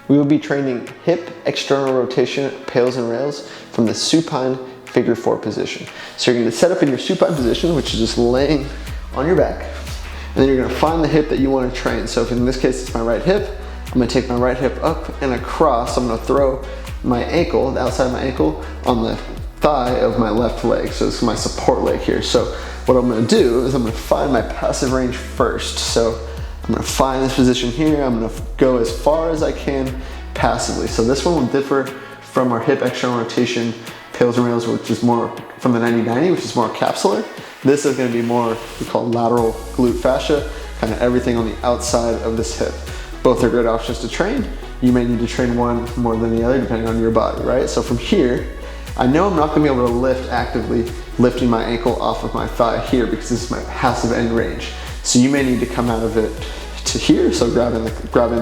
We will be training hip external rotation, pails and rails from the supine figure 4 position. So you're going to set up in your supine position, which is just laying on your back, and then you're going to find the hip that you want to train. So if in this case it's my right hip, I'm going to take my right hip up and across. I'm going to throw my ankle, the outside of my ankle, on the thigh of my left leg. So this is my support leg here. So what I'm going to do is I'm going to find my passive range first. So I'm going to find this position here. I'm going to go as far as I can passively. So this one will differ from our hip external rotation pails and rails, which is more from the 90-90, which is more capsular. This is going to be more, we call lateral glute fascia, kind of everything on the outside of this hip. Both are great options to train. You may need to train one more than the other depending on your body, right? So from here, I know I'm not going to be able to lift actively, lifting my ankle off of my thigh here because this is my passive end range. So you may need to come out of it to here, so grabbing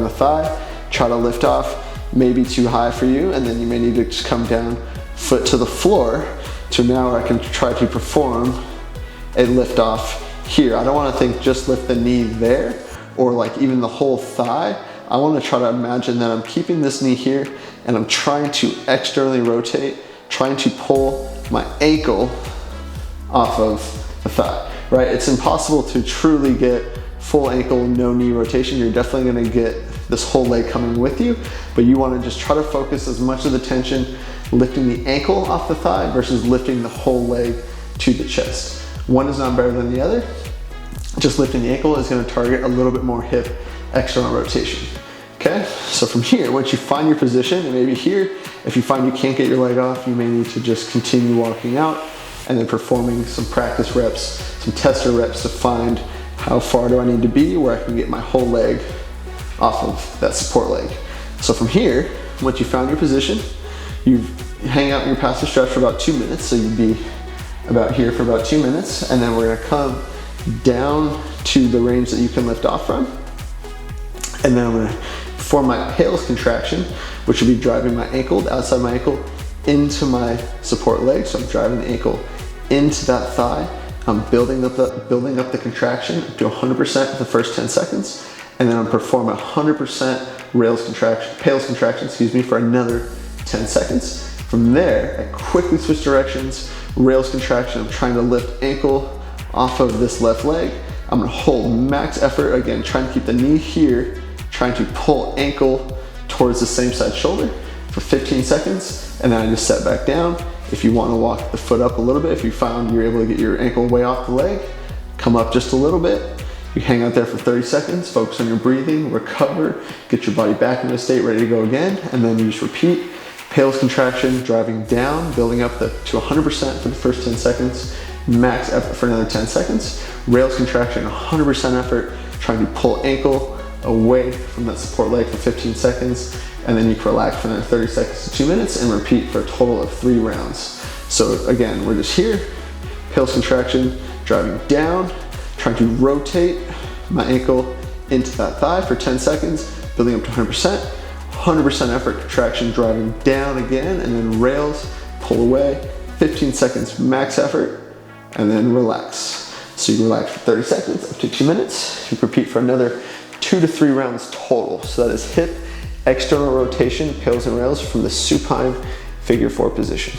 the thigh, try to lift off, maybe too high for you, and then you may need to just come down foot to the floor to now where I can try to perform a lift off here. I don't want to think just lift the knee there or like even the whole thigh. I want to try to imagine that I'm keeping this knee here and I'm trying to externally rotate, trying to pull my ankle off of the thigh, right? It's impossible to truly get full ankle, no knee rotation. You're definitely going to get this whole leg coming with you, but you want to just try to focus as much of the tension lifting the ankle off the thigh versus lifting the whole leg to the chest. One is not better than the other. Just lifting the ankle is going to target a little bit more hip external rotation. Okay, so from here, once you find your position, and maybe here, if you find you can't get your leg off, you may need to just continue walking out and then performing some practice reps, some tester reps to find how far do I need to be where I can get my whole leg off of that support leg. So from here, once you found your position, you hang out in your passive stretch for about 2 minutes. So you'd be about here for about 2 minutes, and then we're gonna come down to the range that you can lift off from. And then I'm gonna perform my PAILs contraction, which will be driving my ankle, the outside of my ankle, into my support leg. So I'm driving the ankle into that thigh. I'm building up the contraction up to 100% for the first 10 seconds. And then I'm performing 100% PAILs contraction, for another 10 seconds. From there, I quickly switch directions, rails contraction. I'm trying to lift ankle off of this left leg. I'm gonna hold max effort, again, trying to keep the knee here, trying to pull ankle towards the same side shoulder for 15 seconds, and then I just set back down. If you wanna walk the foot up a little bit, if you found you're able to get your ankle way off the leg, come up just a little bit. You hang out there for 30 seconds, focus on your breathing, recover, get your body back into a state ready to go again, and then you just repeat. PAILs contraction, driving down, building up to 100% for the first 10 seconds, max effort for another 10 seconds. Rails contraction, 100% effort, trying to pull ankle away from that support leg for 15 seconds, and then you can relax for another 30 seconds to 2 minutes and repeat for a total of 3 rounds. So again, we're just here, PAILs contraction, driving down, trying to rotate my ankle into that thigh for 10 seconds, building up to 100% effort, contraction, driving down again, and then rails, pull away, 15 seconds max effort, and then relax. So you relax for 30 seconds, up to 2 minutes. You repeat for another 2 to 3 rounds total. So that is hip external rotation, PAILs and rails from the supine figure 4 position.